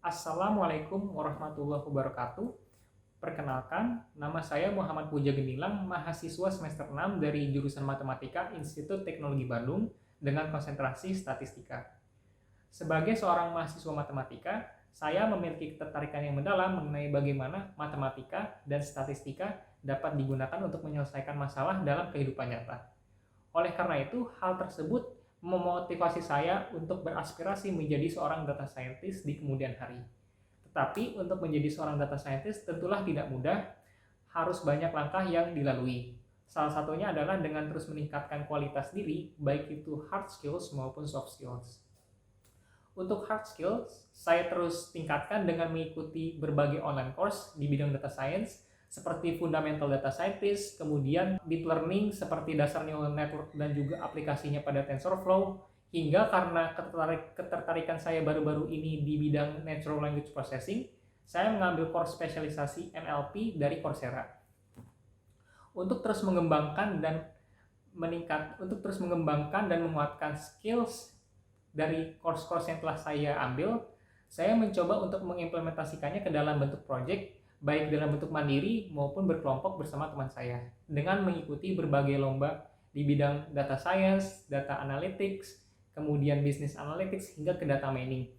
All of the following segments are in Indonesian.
Assalamualaikum warahmatullahi wabarakatuh. Perkenalkan, nama saya Muhammad Puja Gemilang, mahasiswa semester 6 dari jurusan Matematika Institut Teknologi Bandung dengan konsentrasi statistika. Sebagai seorang mahasiswa matematika, saya memiliki ketertarikan yang mendalam mengenai bagaimana matematika dan statistika dapat digunakan untuk menyelesaikan masalah dalam kehidupan nyata. Oleh karena itu, hal tersebut memotivasi saya untuk beraspirasi menjadi seorang data scientist di kemudian hari. Tetapi untuk menjadi seorang data scientist tentulah tidak mudah, harus banyak langkah yang dilalui. Salah satunya adalah dengan terus meningkatkan kualitas diri, baik itu hard skills maupun soft skills. Untuk hard skills, saya terus tingkatkan dengan mengikuti berbagai online course di bidang data science, seperti Fundamental Data Scientist, kemudian Deep Learning seperti dasar neural network dan juga aplikasinya pada TensorFlow, hingga karena ketertarikan saya baru-baru ini di bidang Natural Language Processing, saya mengambil course spesialisasi NLP dari Coursera. Untuk terus mengembangkan dan menguatkan skills dari course-course yang telah saya ambil, saya mencoba untuk mengimplementasikannya ke dalam bentuk project, baik dalam bentuk mandiri maupun berkelompok bersama teman saya, dengan mengikuti berbagai lomba di bidang data science, data analytics, kemudian business analytics, hingga ke data mining.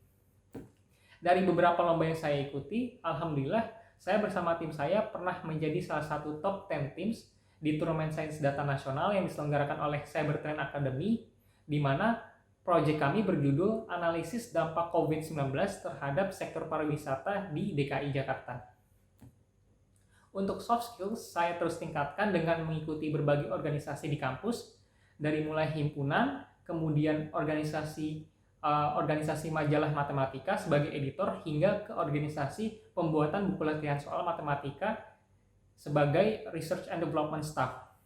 Dari beberapa lomba yang saya ikuti, alhamdulillah, saya bersama tim saya pernah menjadi salah satu top 10 teams di turnamen sains data nasional yang diselenggarakan oleh Cybertrend Academy, di mana proyek kami berjudul Analisis Dampak COVID-19 terhadap Sektor Pariwisata di DKI Jakarta. Untuk soft skills, saya terus tingkatkan dengan mengikuti berbagai organisasi di kampus, dari mulai himpunan, kemudian organisasi majalah matematika sebagai editor, hingga ke organisasi pembuatan buku latihan soal matematika sebagai research and development staff.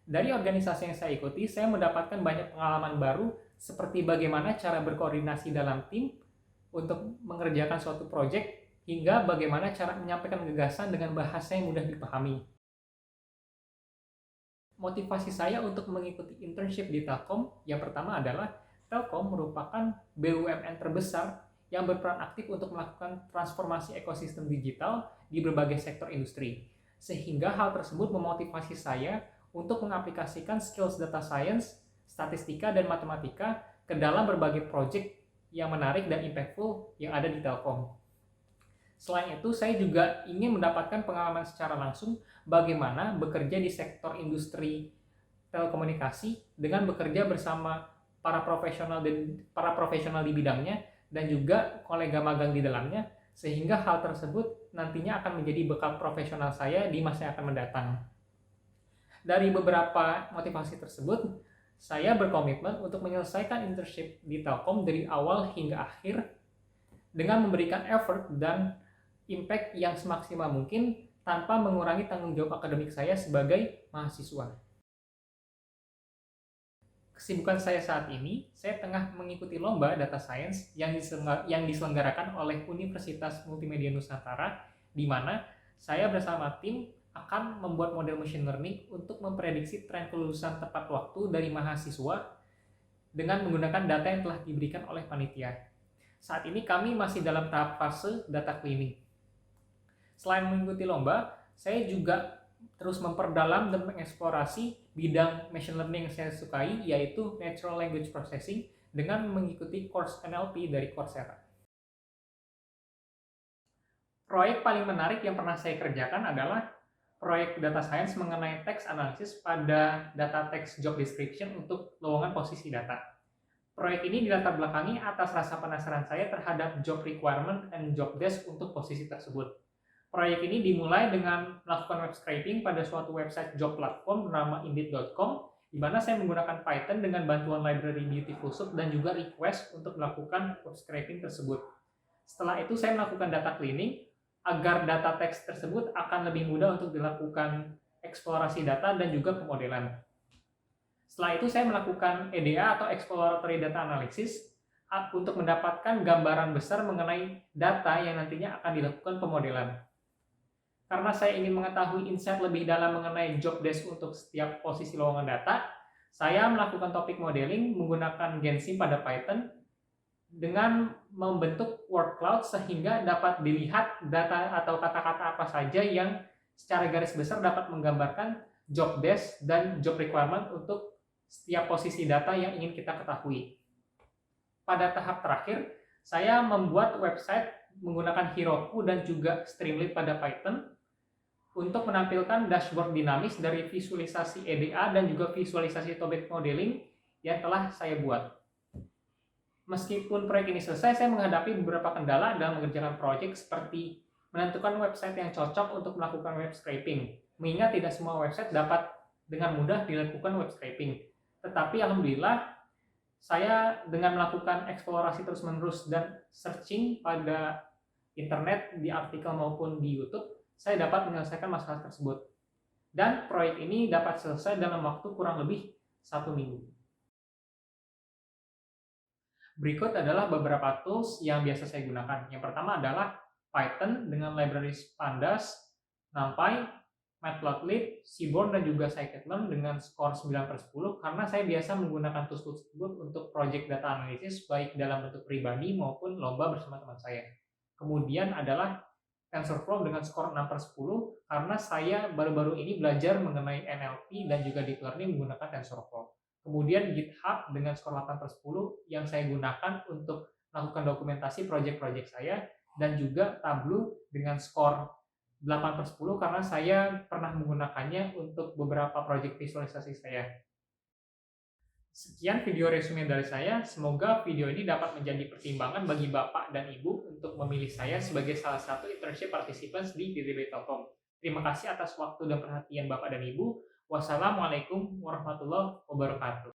Dari organisasi yang saya ikuti, saya mendapatkan banyak pengalaman baru, seperti bagaimana cara berkoordinasi dalam tim untuk mengerjakan suatu proyek, hingga bagaimana cara menyampaikan gagasan dengan bahasa yang mudah dipahami. Motivasi saya untuk mengikuti internship di Telkom yang pertama adalah Telkom merupakan BUMN terbesar yang berperan aktif untuk melakukan transformasi ekosistem digital di berbagai sektor industri. Sehingga hal tersebut memotivasi saya untuk mengaplikasikan skills data science, statistika, dan matematika ke dalam berbagai proyek yang menarik dan impactful yang ada di Telkom. Selain itu, saya juga ingin mendapatkan pengalaman secara langsung bagaimana bekerja di sektor industri telekomunikasi dengan bekerja bersama para profesional di bidangnya dan juga kolega magang di dalamnya, sehingga hal tersebut nantinya akan menjadi bekal profesional saya di masa yang akan mendatang. Dari beberapa motivasi tersebut, saya berkomitmen untuk menyelesaikan internship di Telkom dari awal hingga akhir dengan memberikan effort dan impact yang semaksimal mungkin tanpa mengurangi tanggung jawab akademik saya sebagai mahasiswa. Kesibukan saya saat ini, saya tengah mengikuti lomba data science yang diselenggarakan oleh Universitas Multimedia Nusantara, di mana saya bersama tim akan membuat model machine learning untuk memprediksi tren kelulusan tepat waktu dari mahasiswa dengan menggunakan data yang telah diberikan oleh panitia. Saat ini kami masih dalam tahap fase data cleaning. Selain mengikuti lomba, saya juga terus memperdalam dan mengeksplorasi bidang machine learning yang saya sukai, yaitu Natural Language Processing, dengan mengikuti course NLP dari Coursera. Proyek paling menarik yang pernah saya kerjakan adalah proyek data science mengenai text analysis pada data text job description untuk lowongan posisi data. Proyek ini dilatar belakangi atas rasa penasaran saya terhadap job requirement and job desk untuk posisi tersebut. Proyek ini dimulai dengan melakukan web scraping pada suatu website job platform bernama Indeed.com, di mana saya menggunakan Python dengan bantuan library Beautiful Soup dan juga request untuk melakukan web scraping tersebut. Setelah itu saya melakukan data cleaning agar data teks tersebut akan lebih mudah untuk dilakukan eksplorasi data dan juga pemodelan. Setelah itu saya melakukan EDA atau Exploratory Data Analysis untuk mendapatkan gambaran besar mengenai data yang nantinya akan dilakukan pemodelan. Karena saya ingin mengetahui insight lebih dalam mengenai job desk untuk setiap posisi lowongan data, saya melakukan topik modeling menggunakan GenSim pada Python dengan membentuk word cloud sehingga dapat dilihat data atau kata-kata apa saja yang secara garis besar dapat menggambarkan job desk dan job requirement untuk setiap posisi data yang ingin kita ketahui. Pada tahap terakhir, saya membuat website menggunakan Heroku dan juga Streamlit pada Python untuk menampilkan dashboard dinamis dari visualisasi EDA dan juga visualisasi topic modeling yang telah saya buat. Meskipun proyek ini selesai, saya menghadapi beberapa kendala dalam mengerjakan proyek seperti menentukan website yang cocok untuk melakukan web scraping, mengingat tidak semua website dapat dengan mudah dilakukan web scraping. Tetapi alhamdulillah, saya dengan melakukan eksplorasi terus-menerus dan searching pada internet, di artikel maupun di YouTube, saya dapat menyelesaikan masalah tersebut. Dan proyek ini dapat selesai dalam waktu kurang lebih 1 minggu. Berikut adalah beberapa tools yang biasa saya gunakan. Yang pertama adalah Python dengan libraries Pandas, NumPy, Matplotlib, Seaborn, dan juga Scikit-learn dengan skor 9/10 karena saya biasa menggunakan tools tersebut untuk project data analysis baik dalam bentuk pribadi maupun lomba bersama teman saya. Kemudian adalah TensorFlow dengan skor 6/10 karena saya baru-baru ini belajar mengenai NLP dan juga deep learning menggunakan TensorFlow. Kemudian GitHub dengan skor 8/10 yang saya gunakan untuk melakukan dokumentasi proyek-proyek saya, dan juga Tableau dengan skor 8/10 karena saya pernah menggunakannya untuk beberapa proyek visualisasi saya. Sekian video resume dari saya, semoga video ini dapat menjadi pertimbangan bagi Bapak dan Ibu untuk memilih saya sebagai salah satu internship participants di DTB Telkom. Terima kasih atas waktu dan perhatian Bapak dan Ibu. Wassalamualaikum warahmatullahi wabarakatuh.